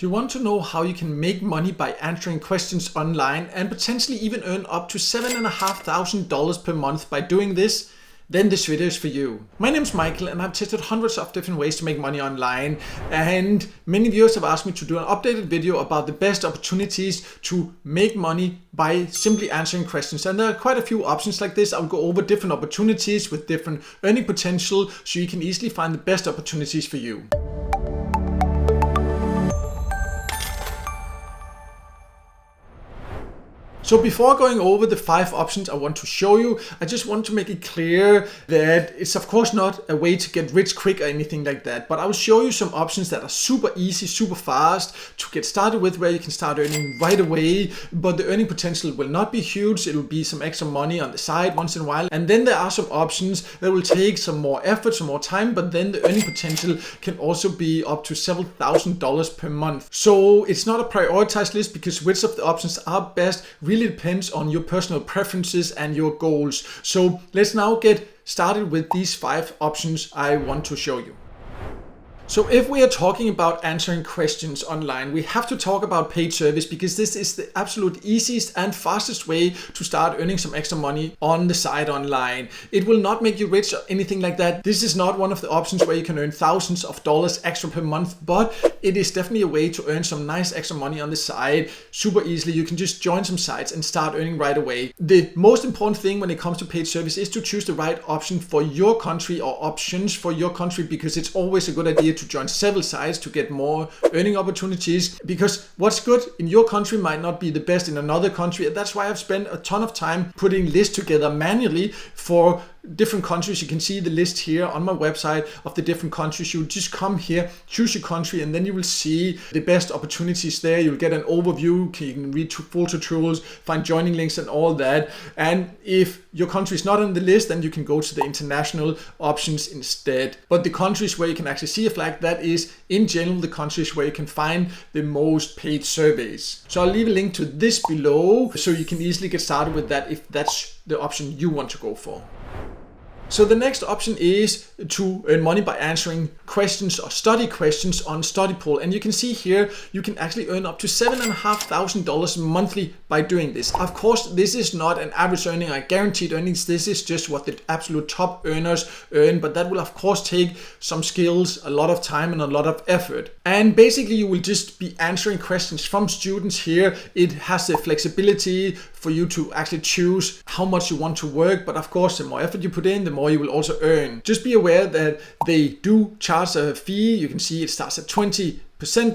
Do you want to know how you can make money by answering questions online and potentially even earn up to $7,500 per month by doing this? Then this video is for you. My name is Michael and I've tested hundreds of different ways to make money online, and many viewers have asked me to do an updated video about the best opportunities to make money by simply answering questions. And there are quite a few options like this. I'll go over different opportunities with different earning potential so you can easily find the best opportunities for you. So before going over the 5 options I want to show you, I just want to make it clear that it's of course not a way to get rich quick or anything like that, but I will show you some options that are super easy, super fast to get started with, where you can start earning right away, but the earning potential will not be huge. It will be some extra money on the side once in a while. And then there are some options that will take some more effort, some more time, but then the earning potential can also be up to several $1,000s per month. So it's not a prioritized list because which of the options are best really depends on your personal preferences and your goals. So let's now get started with these 5 options I want to show you. So if we are talking about answering questions online, we have to talk about paid service because this is the absolute easiest and fastest way to start earning some extra money on the side online. It will not make you rich or anything like that. This is not one of the options where you can earn thousands of dollars extra per month, but it is definitely a way to earn some nice extra money on the side super easily. You can just join some sites and start earning right away. The most important thing when it comes to paid service is to choose the right option for your country or options for your country, because it's always a good idea to join several sites to get more earning opportunities, because what's good in your country might not be the best in another country. And that's why I've spent a ton of time putting lists together manually for different countries. You can see the list here on my website of the different countries. You just come here, choose your country, and then you will see the best opportunities there. You'll get an overview, you can read full tutorials, find joining links and all that. And if your country is not on the list, then you can go to the international options instead. But the countries where you can actually see a flag, that is in general the countries where you can find the most paid surveys. So I'll leave a link to this below so you can easily get started with that if that's the option you want to go for. So the next option is to earn money by answering questions or study questions on Studypool. And you can see here, you can actually earn up to $7,500 monthly by doing this. Of course, this is not an average earning or guaranteed earnings. This is just what the absolute top earners earn, but that will of course take some skills, a lot of time and a lot of effort. And basically you will just be answering questions from students here. It has the flexibility for you to actually choose how much you want to work, but of course the more effort you put in, the more you will also earn. Just be aware that they do charge a fee. You can see it starts at 20%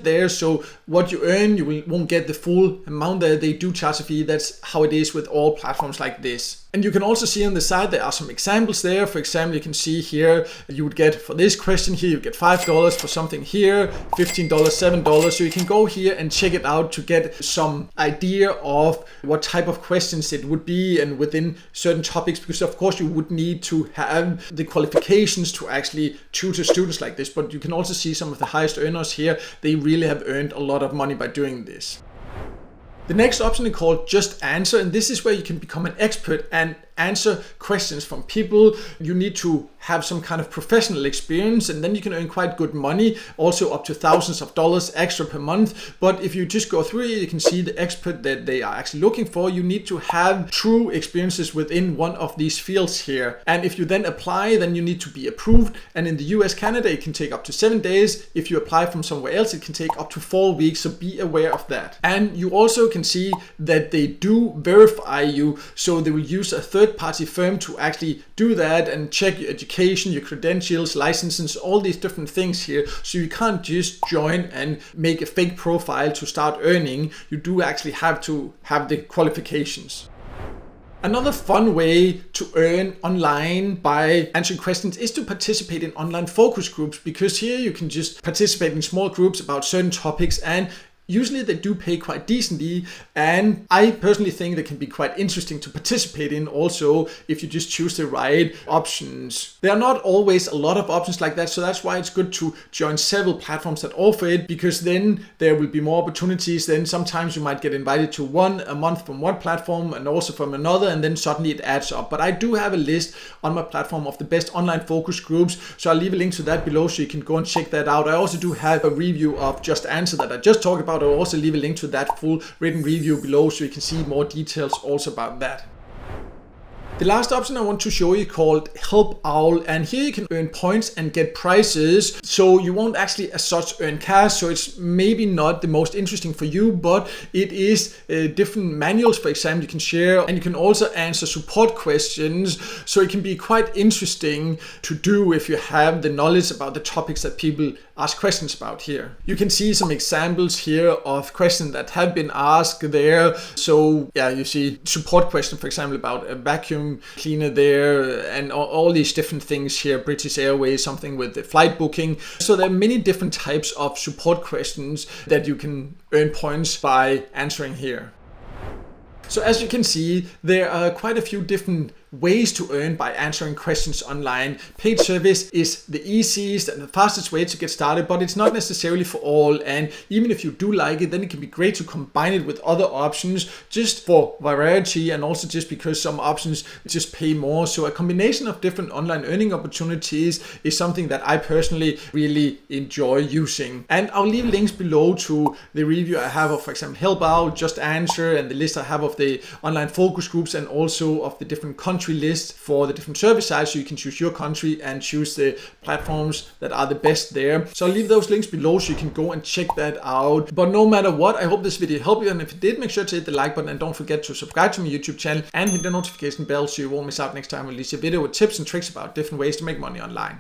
there, so what you earn, you won't get the full amount there. They do charge a fee. That's how it is with all platforms like this. And you can also see on the side there are some examples there. For example, you can see here you would get for this question here, you get $5 for something here, $15, $7. So you can go here and check it out to get some idea of what type of questions it would be and within certain topics, because of course you would need to have the qualifications to actually tutor students like this. But you can also see some of the highest earners here. They really have earned a lot of money by doing this. The next option is called Just Answer, and this is where you can become an expert and answer questions from people. You need to have some kind of professional experience, and then you can earn quite good money, also up to thousands of dollars extra per month. But if you just go through it, you can see the expert that they are actually looking for. You need to have true experiences within one of these fields here. And if you then apply, then you need to be approved. And in the US, Canada, it can take up to 7 days. If you apply from somewhere else, it can take up to 4 weeks. So be aware of that. And you also can see that they do verify you. So they will use a third-party firm to actually do that and check your education, your credentials, licenses, all these different things here. So you can't just join and make a fake profile to start earning. You do actually have to have the qualifications. Another fun way to earn online by answering questions is to participate in online focus groups, because here you can just participate in small groups about certain topics and Usually they do pay quite decently, and I personally think they can be quite interesting to participate in also if you just choose the right options. There are not always a lot of options like that, so that's why it's good to join several platforms that offer it, because then there will be more opportunities. Then sometimes you might get invited to one a month from one platform and also from another, and then suddenly it adds up. But I do have a list on my platform of the best online focus groups, so I'll leave a link to that below so you can go and check that out. I also do have a review of Just Answer that I just talked about. I'll also leave a link to that full written review below so you can see more details also about that. The last option I want to show you called Help Owl, and here you can earn points and get prizes, so you won't actually as such earn cash, so it's maybe not the most interesting for you, but it is different manuals, for example, you can share, and you can also answer support questions, so it can be quite interesting to do if you have the knowledge about the topics that people ask questions about here. You can see some examples here of questions that have been asked there. So yeah, you see support question, for example, about a vacuum cleaner there, and all these different things here. British Airways, something with the flight booking. So there are many different types of support questions that you can earn points by answering here. So as you can see, there are quite a few different ways to earn by answering questions online. Paid service is the easiest and the fastest way to get started, but it's not necessarily for all. And even if you do like it, then it can be great to combine it with other options just for variety, and also just because some options just pay more. So a combination of different online earning opportunities is something that I personally really enjoy using. And I'll leave links below to the review I have of, for example, Help Out, Just Answer, and the list I have of the online focus groups, and also of the different country list for the different service sites, so you can choose your country and choose the platforms that are the best there. So I'll leave those links below so you can go and check that out. But no matter what, I hope this video helped you, and if it did, make sure to hit the like button, and don't forget to subscribe to my YouTube channel and hit the notification bell so you won't miss out next time I release a video with tips and tricks about different ways to make money online.